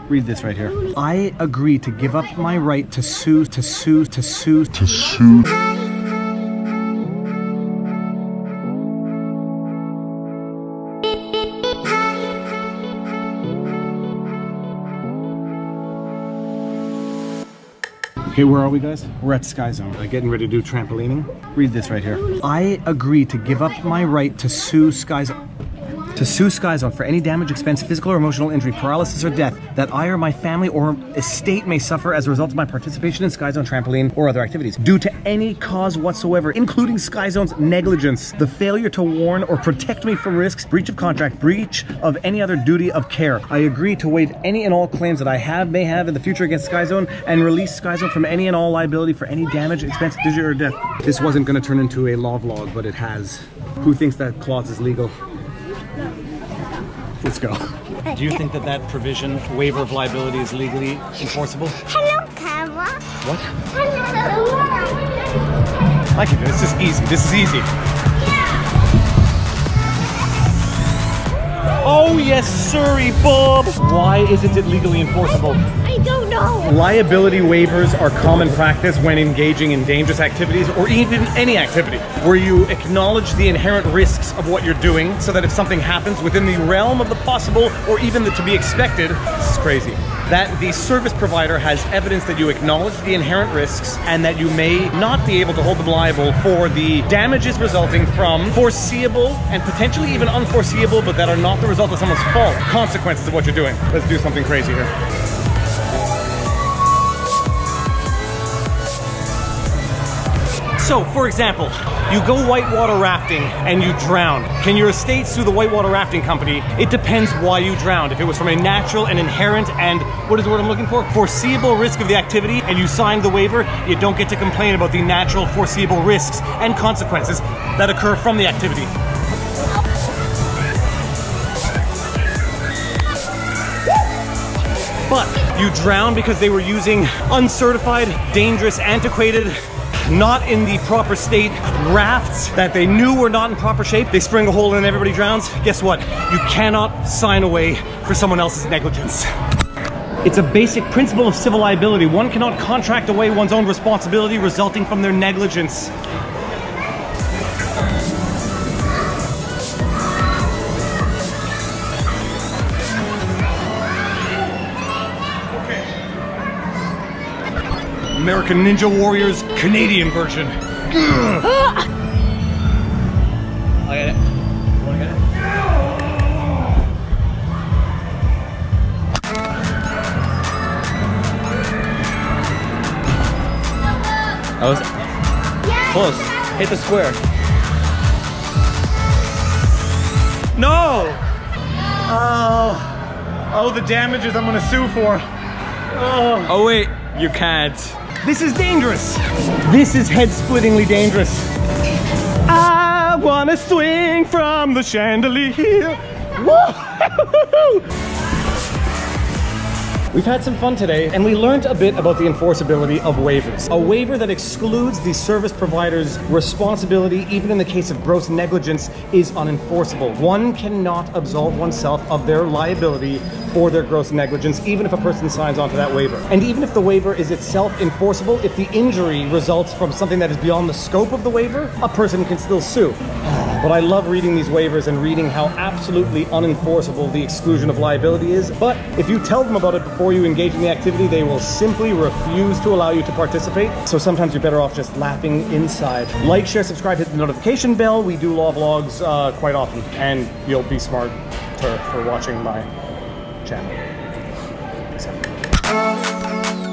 Read this right here. I agree to give up my right to sue. Okay, where are we, guys? We're at Sky Zone, getting ready to do trampolining. Read this right here. I agree to give up my right to sue Sky Zone. To sue Sky Zone for any damage, expense, physical or emotional injury, paralysis or death that I or my family or estate may suffer as a result of my participation in Sky Zone trampoline or other activities, due to any cause whatsoever, including Sky Zone's negligence, the failure to warn or protect me from risks, breach of contract, breach of any other duty of care. I agree to waive any and all claims that I may have in the future against Sky Zone and release Sky Zone from any and all liability for any damage, expense, injury or death. This wasn't going to turn into a law vlog, but it has. Who thinks that clause is legal? Let's go. Do you think that that provision, waiver of liability, is legally enforceable? Hello, camera. What? Hello. I can do this. This is easy. This is easy. Oh yes, sorry, Bob. Why isn't it legally enforceable? I don't know. Liability waivers are common practice when engaging in dangerous activities or even any activity where you acknowledge the inherent risks of what you're doing so that if something happens within the realm of the possible or even the to be expected, this is crazy, that the service provider has evidence that you acknowledge the inherent risks and that you may not be able to hold them liable for the damages resulting from foreseeable and potentially even unforeseeable, but that are not the result of someone's fault, consequences of what you're doing. Let's do something crazy here. So, for example, you go whitewater rafting and you drown. Can your estate sue the whitewater rafting company? It depends why you drowned. If it was from a natural and inherent and, what is the word I'm looking for? Foreseeable risk of the activity, and you signed the waiver, you don't get to complain about the natural foreseeable risks and consequences that occur from the activity. But you drown because they were using uncertified, dangerous, antiquated, not in the proper state rafts that they knew were not in proper shape. They spring a hole in and everybody drowns. Guess what? You cannot sign away for someone else's negligence. It's a basic principle of civil liability. One cannot contract away one's own responsibility resulting from their negligence. American Ninja Warrior's Canadian version. I get it. You wanna get it? That was close. Hit the square. No! Oh, the damages I'm gonna sue for. Oh wait, you can't. This is dangerous. This is head-splittingly dangerous. I wanna swing from the chandelier. Woo! We've had some fun today, and we learned a bit about the enforceability of waivers. A waiver that excludes the service provider's responsibility, even in the case of gross negligence, is unenforceable. One cannot absolve oneself of their liability for their gross negligence, even if a person signs onto that waiver. And even if the waiver is itself enforceable, if the injury results from something that is beyond the scope of the waiver, a person can still sue. But I love reading these waivers and reading how absolutely unenforceable the exclusion of liability is. But if you tell them about it before you engage in the activity, they will simply refuse to allow you to participate. So sometimes you're better off just laughing inside. Like, share, subscribe, hit the notification bell. We do law vlogs quite often, and you'll be smarter for watching my channel. Peace out.